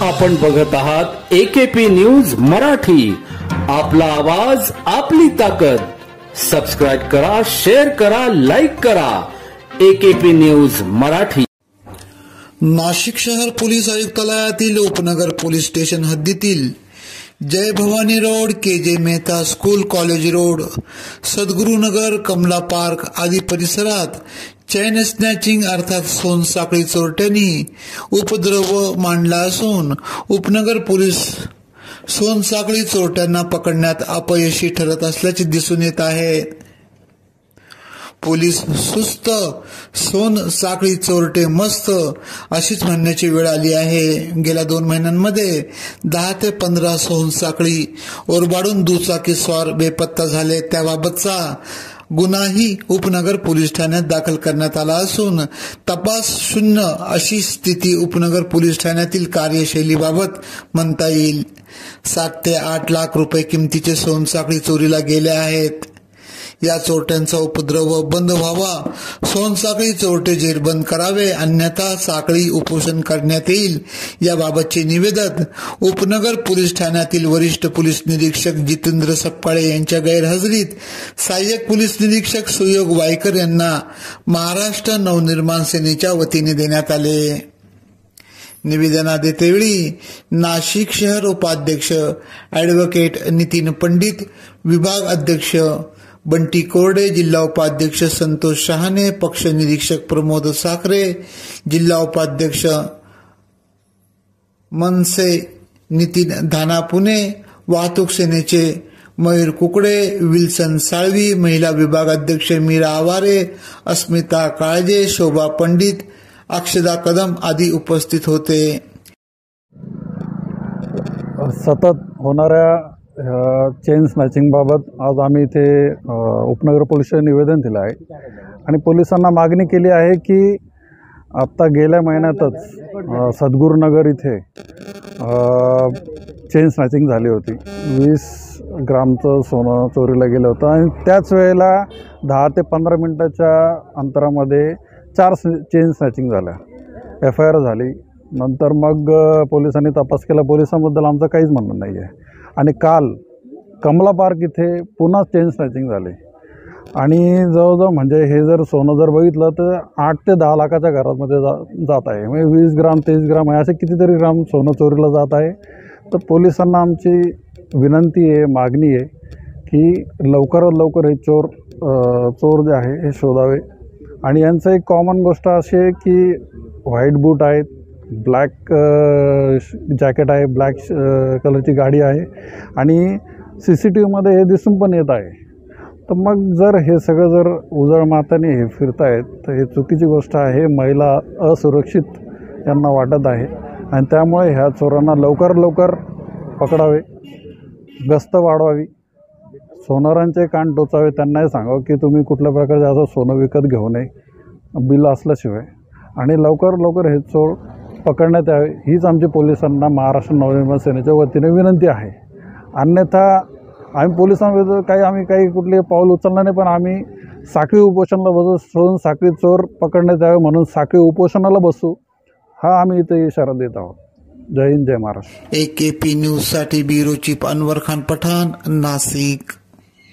आपण बघत आहात AKP न्यूज मराठी. आपला आवाज आपली ताकद. सबस्क्राइब करा, शेअर करा, लाईक करा. AKP news Marathi. नाशिक शहर पोलीस आयुक्तालयातील उपनगर पोलीस स्टेशन हद्दीतील Jai Bhavani road, KJ Mehta school college road, Sadgurunagar, Kamala park आदी परिसरात चैन स्नॅचिंग अर्थात सोनसाखळी चोरट्यांनी उपद्रव मांडला असून उपनगर पोलीस सोनसाखळी चोरट्यांना पकडण्यात अपयशी ठरत असल्याचे दिसून येत आहे. पोलीस सुस्त, सोन साखळी चोरटे मस्त अशीच म्हणण्याची वेळ आली आहे. गेल्या 2 महिन्यांमध्ये 10 ते 15 सोन साखळी ओरबाडून दुचाकी स्वार बेपत्ता झाले. त्याबाबतचा गुन्हाही उपनगर पोलीस ठाण्यात दाखल करण्यात आला असून तपास शून्य अशी स्थिती उपनगर पोलीस ठाण्यातील कार्यशैलीबाबत म्हणता येईल. 7 ते 8 लाख रुपये किमतीचे सोनसाखळी चोरीला गेले आहेत. या चोरट्यांचा उपद्रव बंद व्हावा, सोनसाखळी चोरटे जेरबंद करावे, अन्यथा साखळी उपोषण करण्यात येईल. याबाबतचे निवेदन उपनगर पोलीस ठाण्यातील वरिष्ठ पोलीस निरीक्षक जितेंद्र सपकाळे यांच्या गैरहजेरीत सहाय्यक पोलीस निरीक्षक सुयोग वायकर यांना महाराष्ट्र नवनिर्माण सेनेच्या वतीने देण्यात आले. निवेदनादेतेवेळी नाशिक शहर उपाध्यक्ष ॲडव्होकेट नितीन पंडित, विभाग अध्यक्ष बंटी कोरडे, जिल्हा उपाध्यक्ष संतोष शहाणे, पक्ष निरीक्षक प्रमोद साखरे, जिल्हा उपाध्यक्ष मनसे नितीन धानापुणे, वाहतूक सेनेचे मयूर कुकडे, विल्सन साळवी, महिला विभाग अध्यक्ष मीरा आवारे, अस्मिता काळजे, शोभा पंडित, अक्षदा कदम आदी उपस्थित होते. सतत होणाऱ्या चेन स्नॅचिंगबाबत आज आम्ही इथे उपनगर पोलिसांना निवेदन दिलं आहे आणि पोलिसांना मागणी केली आहे की आत्ता गेल्या महिन्यातच सद्गुरुनगर इथे चेन स्नॅचिंग झाली होती. 20 ग्रामचं सोनं चोरीला गेलं होतं आणि त्याच वेळेला 10 ते 15 मिनटाच्या अंतरामध्ये 4 चेन स्नॅचिंग झाल्या. FIR झाली. नंतर मग पोलिसांनी तपास केला. पोलिसांबद्दल आमचं काहीच म्हणणं नाही आहे. आणि काल कमला पार्क इथे पुन्हा चेन स्नॅचिंग झाले आणि जवळजवळ म्हणजे हे जर सोनं जर बघितलं तर 8 ते 10 लाखाच्या घरामध्ये जात आहे. म्हणजे 20 ग्राम 23 ग्राम आहे, असे कितीतरी ग्राम सोनं चोरीला जात आहे. तर पोलिसांना आमची विनंती आहे, मागणी आहे की लवकरात लवकर हे चोर जे आहे हे शोधावे. आणि यांचं एक कॉमन गोष्ट अशी आहे की व्हाईट बूट आहेत, ब्लॅक जॅकेट आहे, ब्लॅक कलरची गाडी आहे आणि CCTVमध्ये हे दिसून पण येत आहे. तर मग जर हे सगळं जर उजळ माताने हे फिरतायत तर हे चुकीची गोष्ट आहे. महिला असुरक्षित यांना वाटत आहे आणि त्यामुळे ह्या चोरांना लवकर पकडावे, गस्त वाढवावी, सोनारांचे कान टोचावे, त्यांनाही सांगावं की तुम्ही कुठल्या प्रकारचे असं सोनं विकत घेऊ नये बिल असल्याशिवाय, आणि लवकर हे चोर पकडण्यात यावे हीच आमची पोलिसांना महाराष्ट्र नवनिर्माण सेनेच्या वतीने विनंती आहे. अन्यथा आम्ही पोलिसांविरुद्ध आम्ही काही कुठले पाऊल उचलणार नाही, पण आम्ही साखळी उपोषणाला बसू. सोन साखळी चोर पकडण्यात यावे म्हणून साखळी उपोषणाला बसू, हा आम्ही इथे इशारा देत आहोत. जय हिंद, जय महाराष्ट्र. AKP न्यूज साठी ब्युरो चीफ अनवर खान पठाण, नाशिक.